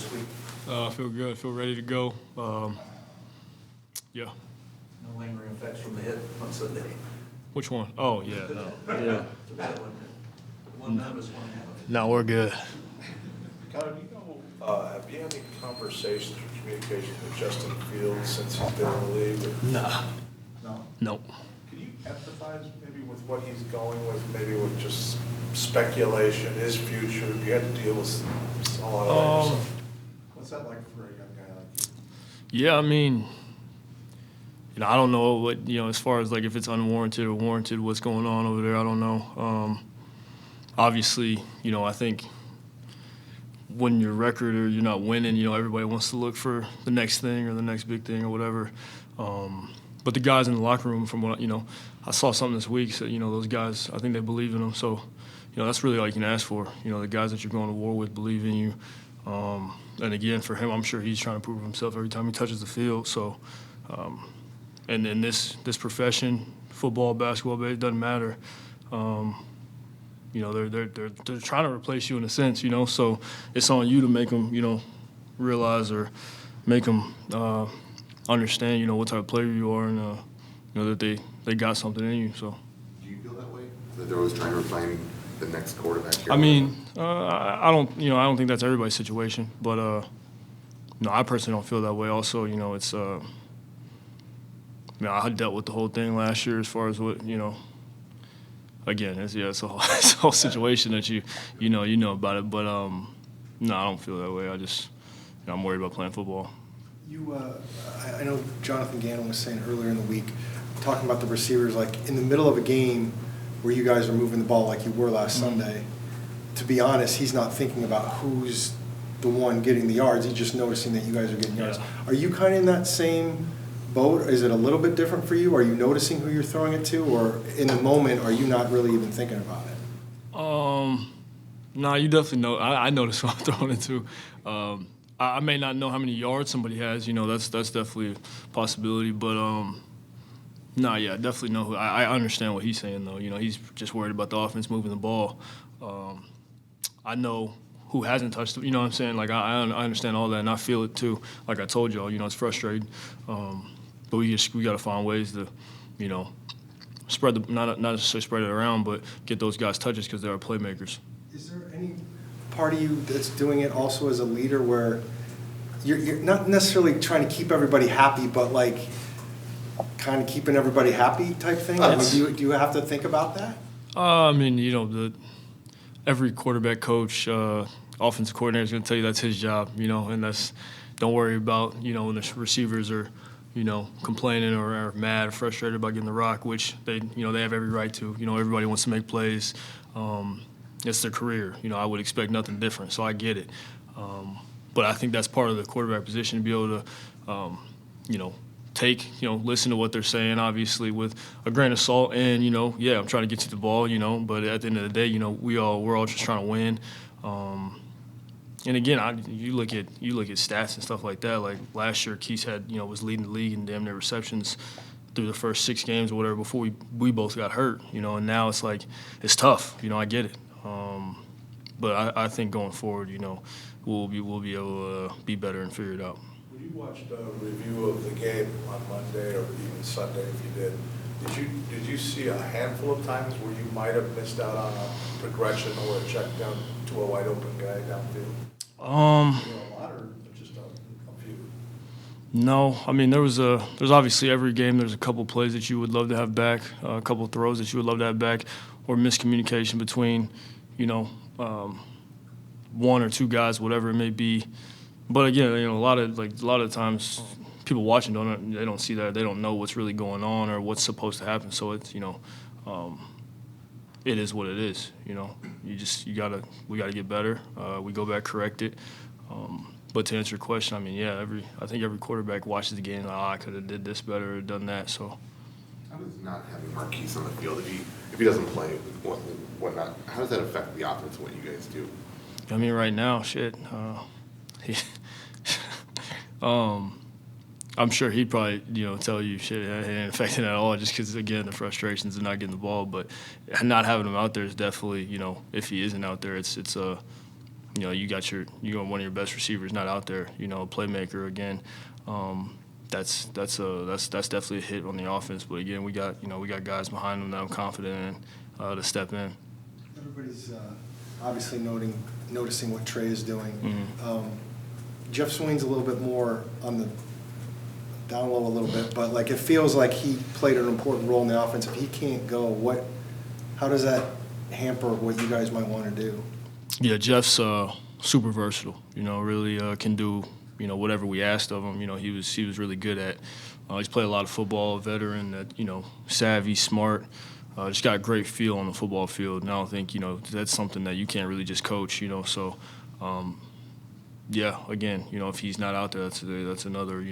this week? I feel good. I feel ready to go. Yeah. No lingering effects from the hit on Sunday. Which one? Oh, yeah. No. Yeah. It's a bad one. One none of us want to have it. No, we're good. Connor, do you know, have you had any conversations or communication with Justin Fields since he's been in the league? Nah. No? Nope. Can you empathize maybe with what he's going with, maybe with just speculation, his future? You had to deal with all that other stuff. What's that like for a young guy like you? Yeah, I mean, I don't know what, as far as like if it's unwarranted or warranted, what's going on over there, I don't know. Obviously, I think when your record or you're not winning, everybody wants to look for the next thing or the next big thing or whatever. But the guys in the locker room, from what, I saw something this week, so, those guys, I think they believe in them. So, that's really all you can ask for. The guys that you're going to war with believe in you. And again, for him, I'm sure he's trying to prove himself every time he touches the field. So, and in this profession, football, basketball, it doesn't matter. They're trying to replace you in a sense, So it's on you to make them, realize or make them understand, what type of player you are, and that they got something in you. So. Do you feel that way? That they're always trying to find the next quarterback here? I mean, I don't think that's everybody's situation, but no, I personally don't feel that way. Also, it's I dealt with the whole thing last year as far as what Again, it's a whole situation that you know about it, but no, I don't feel that way. I just I'm worried about playing football. I know Jonathan Gannon was saying earlier in the week, talking about the receivers, like in the middle of a game where you guys are moving the ball like you were last Sunday. To be honest, he's not thinking about who's the one getting the yards. He's just noticing that you guys are getting yards. Yeah. Are you kind of in that same boat? Is it a little bit different for you? Are you noticing who you're throwing it to, or in the moment, are you not really even thinking about it? No, you definitely know. I notice who I'm throwing it to. I may not know how many yards somebody has. That's definitely a possibility. But no, yeah, I definitely know who. I understand what he's saying though. He's just worried about the offense moving the ball. I know who hasn't touched it. You know what I'm saying? Like I understand all that, and I feel it too. Like I told y'all, it's frustrating. But we got to find ways to, spread the not necessarily spread it around, but get those guys touches because they are playmakers. Is there any part of you that's doing it also as a leader where you're not necessarily trying to keep everybody happy, but like kind of keeping everybody happy type thing? Do you have to think about that? I mean, every quarterback coach, offensive coordinator is going to tell you that's his job, and that's don't worry about, when the receivers are, complaining or mad or frustrated about getting the rock, which they have every right to. Everybody wants to make plays. It's their career. I would expect nothing different, so I get it. But I think that's part of the quarterback position, to be able to, take, listen to what they're saying, obviously, with a grain of salt. And, yeah, I'm trying to get you the ball, but at the end of the day, we're all just trying to win. And again, you look at stats and stuff like that. Like last year, Keith was leading the league in damn near receptions through the first 6 games or whatever before we both got hurt. And now it's like it's tough. I get it. But I think going forward, we'll be able to be better and figure it out. When you watched a review of the game on Monday or even Sunday, if you did you see a handful of times where you might have missed out on a progression or a check down to a wide open guy downfield? A lot or just a few? No, I mean there's obviously every game there's a couple plays that you would love to have back, a couple throws that you would love to have back, or miscommunication between, one or two guys, whatever it may be. But again, a lot of times people watching they don't see that, they don't know what's really going on or what's supposed to happen. So it's it is what it is. We gotta get better. We go back, correct it. But to answer your question, I mean, yeah, I think every quarterback watches the game. I could have did this better or done that. So. How does not having Marquise on the field, if he doesn't play, whatnot, how does that affect the offense and what you guys do? I mean, right now, shit. I'm sure he'd probably, tell you shit, it ain't affecting at all just because, again, the frustrations of not getting the ball. But not having him out there is definitely, if he isn't out there, it's you got one of your best receivers not out there, a playmaker again. That's definitely a hit on the offense. But again, we got guys behind them that I'm confident in to step in. Everybody's obviously noticing what Trey is doing. Mm-hmm. Jeff Swain's a little bit more on the down low a little bit, but like it feels like he played an important role in the offense. If he can't go, how does that hamper what you guys might want to do? Yeah, Jeff's super versatile. Really can do whatever we asked of him. He was really good at. He's played a lot of football, a veteran that savvy, smart. Just got a great feel on the football field, and I don't think that's something that you can't really just coach. So, yeah, again, if he's not out there, that's another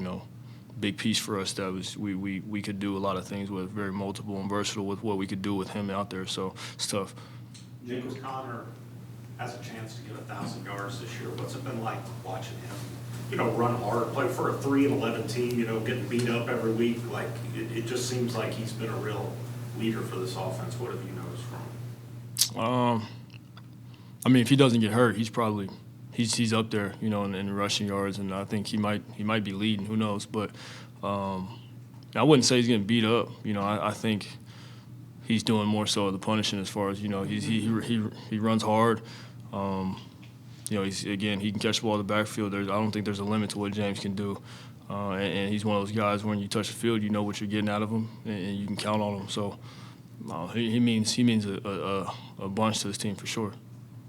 big piece for us that was we could do a lot of things with, very multiple and versatile with what we could do with him out there. So it's tough. James Conner has a chance to get 1,000 yards this year. What's it been like watching him, run hard, play for a 3-11 team, getting beat up every week? Like it just seems like he's been a real leader for this offense. What have you noticed from him? If he doesn't get hurt, he's up there, in rushing yards, and I think he might be leading. Who knows? But I wouldn't say he's getting beat up. I think he's doing more so of the punishing as far as he runs hard. He can catch the ball in the backfield. I don't think there's a limit to what James can do. And he's one of those guys when you touch the field, you know what you're getting out of him, and you can count on him. So he means a bunch to this team for sure.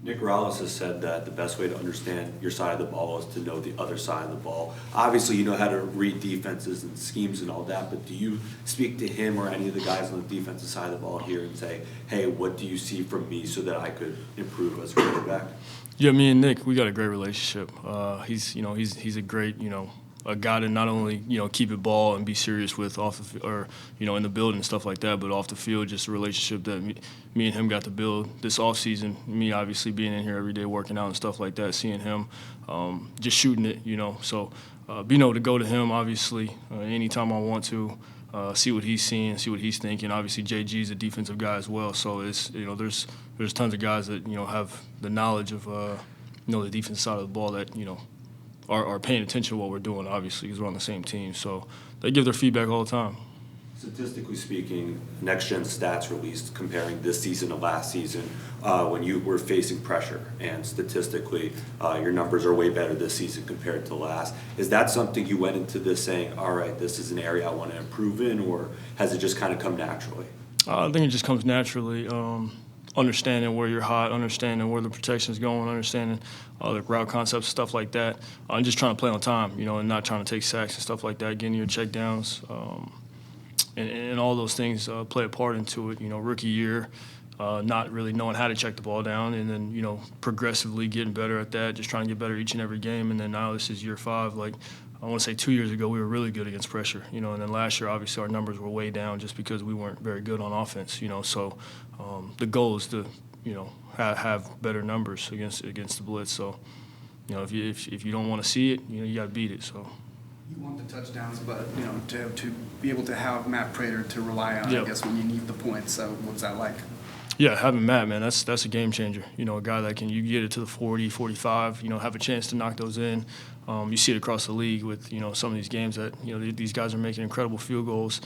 Nick Rallis has said that the best way to understand your side of the ball is to know the other side of the ball. Obviously, you know how to read defenses and schemes and all that, but do you speak to him or any of the guys on the defensive side of the ball here and say, hey, what do you see from me so that I could improve as a quarterback? Yeah, me and Nick, we got a great relationship. He's a great, a guy to not only keep it ball and be serious with off the or in the building and stuff like that, but off the field, just a relationship that me and him got to build this off season. Me obviously being in here every day working out and stuff like that, seeing him just shooting it, So being able to go to him obviously anytime I want to. See what he's seeing, see what he's thinking. Obviously, JG's a defensive guy as well, so it's there's tons of guys that have the knowledge of the defensive side of the ball that are paying attention to what we're doing. Obviously, because we're on the same team, so they give their feedback all the time. Statistically speaking, Next Gen Stats released comparing this season to last season when you were facing pressure, and statistically, your numbers are way better this season compared to last. Is that something you went into this saying, all right, this is an area I want to improve in, or has it just kind of come naturally? I think it just comes naturally. Understanding where you're hot, understanding where the protection's going, understanding the route concepts, stuff like that, and just trying to play on time, and not trying to take sacks and stuff like that, getting your check downs. And all those things play a part into it. Rookie year, not really knowing how to check the ball down, and then progressively getting better at that, just trying to get better each and every game. And then now this is year 5. Like I want to say 2 years ago we were really good against pressure, and then last year obviously our numbers were way down just because we weren't very good on offense. So the goal is to have better numbers against the blitz. So if you don't want to see it, you got to beat it. So. You want the touchdowns, but to be able to have Matt Prater to rely on, Yep. I guess, when you need the points. So what's that like? Yeah, having Matt, man, that's a game changer. A guy that you get it to the 40, 45, have a chance to knock those in. You see it across the league with some of these games that these guys are making incredible field goals.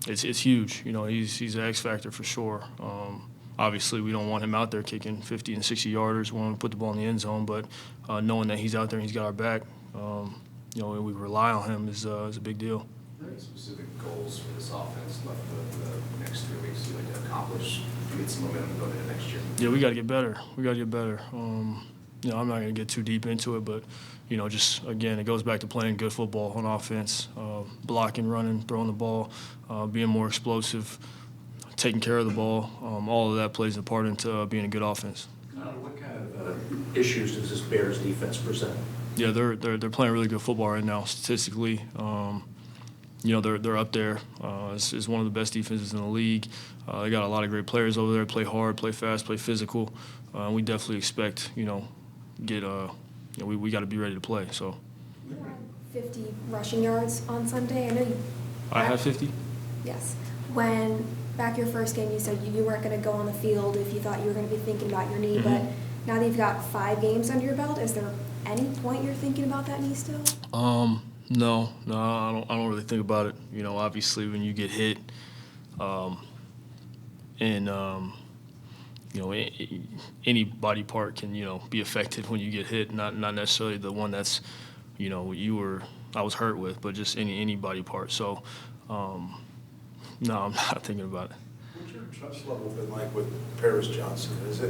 It's huge. He's an X factor for sure. Obviously, we don't want him out there kicking 50 and 60 yarders. We want to put the ball in the end zone, but knowing that he's out there and he's got our back. And we rely on him is a big deal. Are there any specific goals for this offense left for the next 3 weeks you'd like to accomplish to get some momentum going into next year? Yeah, we got to get better. I'm not going to get too deep into it, but, just, again, it goes back to playing good football on offense, blocking, running, throwing the ball, being more explosive, taking care of the ball. All of that plays a part into being a good offense. What kind of issues does this Bears defense present? Yeah, they're playing really good football right now. Statistically, they're up there. It's one of the best defenses in the league. They got a lot of great players over there. Play hard, play fast, play physical. We definitely expect, we got to be ready to play. So. You had 50 rushing yards on Sunday. I know you. I had 50. Yes. When back your first game, you said you weren't going to go on the field if you thought you were going to be thinking about your knee, but Now that you've got 5 games under your belt, is there any point you're thinking about that knee still? No, I don't really think about it. You know, obviously when you get hit, and you know, any body part can, you know, be affected when you get hit. Not necessarily the one that's, you know, I was hurt with, but just any body part. So, no, I'm not thinking about it. What's your trust level been like with Paris Johnson? Has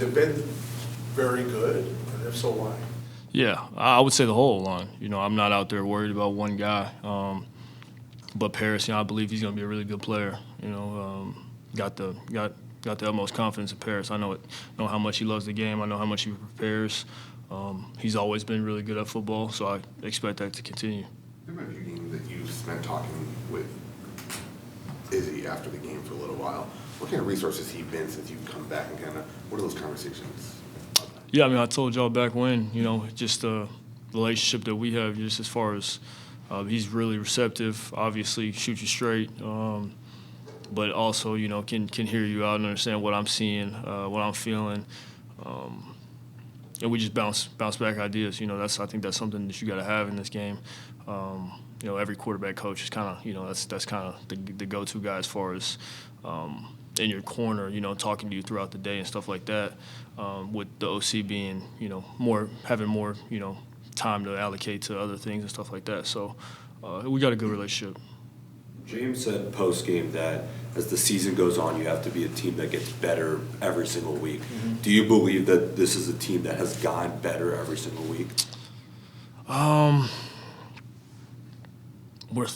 it been very good? And if so, why? Yeah, I would say the whole line. You know, I'm not out there worried about one guy. But Paris, you know, I believe he's going to be a really good player. You know, got the utmost confidence in Paris. I know how much he loves the game. I know how much he prepares. He's always been really good at football, so I expect that to continue. There might be a game that you spent talking with Izzy after the game for a little while. What kind of resource has he been since you've come back, and kind of what are those conversations? Yeah, I mean, I told y'all back when, you know, just the relationship that we have, just as far as he's really receptive, obviously shoots you straight, but also, you know, can hear you out and understand what I'm seeing, what I'm feeling, and we just bounce back ideas. You know, I think that's something that you got to have in this game. You know, every quarterback coach is kind of, you know, that's kind of the go-to guy as far as in your corner, you know, talking to you throughout the day and stuff like that. With the OC being, you know, having more, you know, time to allocate to other things and stuff like that. So we got a good relationship. James said post-game that as the season goes on, you have to be a team that gets better every single week. Mm-hmm. Do you believe that this is a team that has gotten better every single week? We're what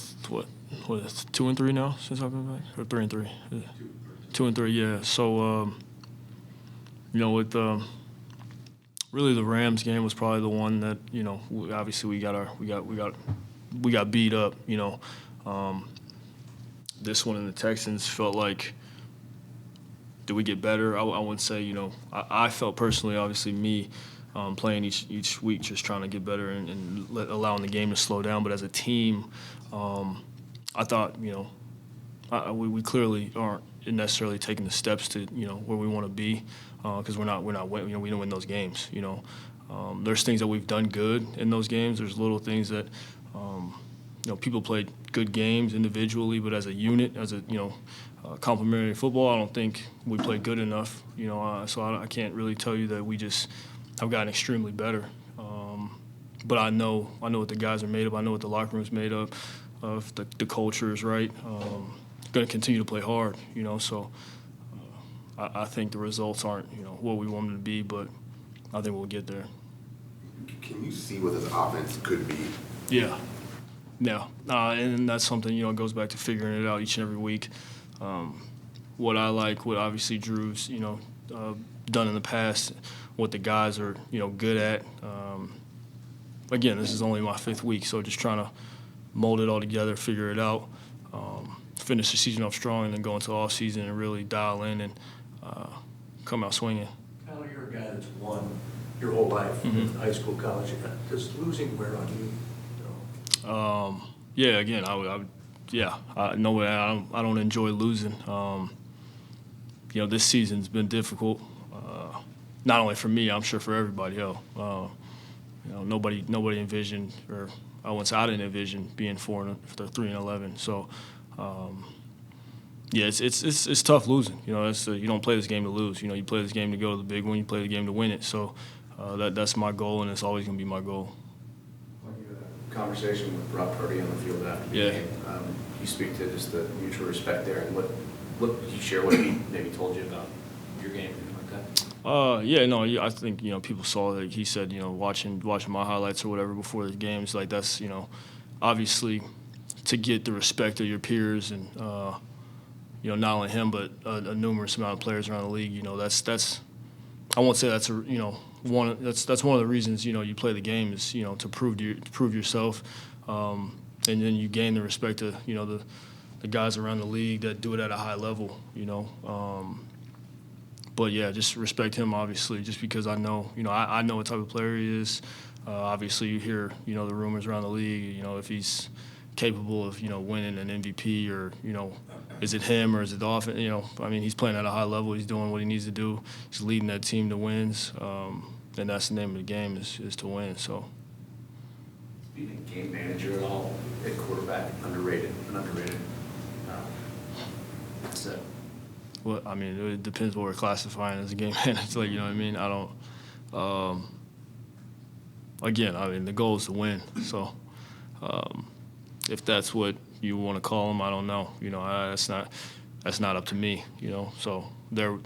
2-3 now since I've been back, or 3-3? 2-3, yeah. So you know, with really the Rams game was probably the one that, you know, obviously we got beat up. You know, this one in the Texans felt like, did we get better? I wouldn't say, you know, I felt personally, obviously me playing each week, just trying to get better and allowing the game to slow down. But as a team, I thought, you know, we clearly aren't necessarily taking the steps to, you know, where we want to be, because we're not winning, you know, we don't win those games. You know, there's things that we've done good in those games. There's little things that, you know, people played good games individually, but as a unit, as a, you know, complementary football, I don't think we played good enough. You know, so I can't really tell you that we just have gotten extremely better. But I know what the guys are made of. I know what the locker room's made of. The culture is right. Going to continue to play hard. You know, so I think the results aren't, you know, what we want them to be, but I think we'll get there. Can you see what this offense could be? Yeah. Yeah, and that's something, you know, goes back to figuring it out each and every week. What I like, what obviously Drew's, you know, done in the past, what the guys are, you know, good at. Again, this is only my 5th week, so just trying to mold it all together, figure it out, finish the season off strong, and then go into the off season and really dial in and come out swinging. Kyle, you're a guy that's won your whole life, high school, college. Does losing wear on you? Yeah, again, I don't enjoy losing. You know, this season's been difficult, not only for me, I'm sure for everybody else. You know, nobody envisioned, or I didn't envision being 3-11. So, yeah, it's tough losing. You know, you don't play this game to lose. You know, you play this game to go to the big one. You play the game to win it. So, that's my goal, and it's always going to be my goal. Conversation with Rob Purdy on the field after the game. You speak to just the mutual respect there, and what did you share what he maybe told you about your game, anything like that? Yeah, no, I think, you know, people saw that he said, you know, watching my highlights or whatever before the games, like that's, you know, obviously to get the respect of your peers and you know, not only him but a numerous amount of players around the league. You know, that's I won't say that's you know, that's one of the reasons, you know, you play the game is, you know, to prove yourself, and then you gain the respect of, you know, the guys around the league that do it at a high level, you know. But yeah, just respect him obviously, just because I know, you know, I know what type of player he is. Obviously, you hear, you know, the rumors around the league, you know, if he's capable of, you know, winning an MVP or, you know, is it him or is it the offense? You know, I mean, he's playing at a high level. He's doing what he needs to do. He's leading that team to wins, and that's the name of the game is to win. So. Being a game manager at all at quarterback, underrated. So. Well, I mean, it depends what we're classifying as a game manager. Like, you know what I mean? I don't. Again, I mean, the goal is to win. So, if that's what you want to call them, I don't know. You know, that's not up to me. You know, so they're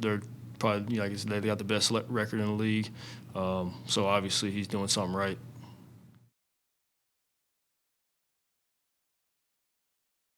probably, like I said, they got the best record in the league. So obviously he's doing something right.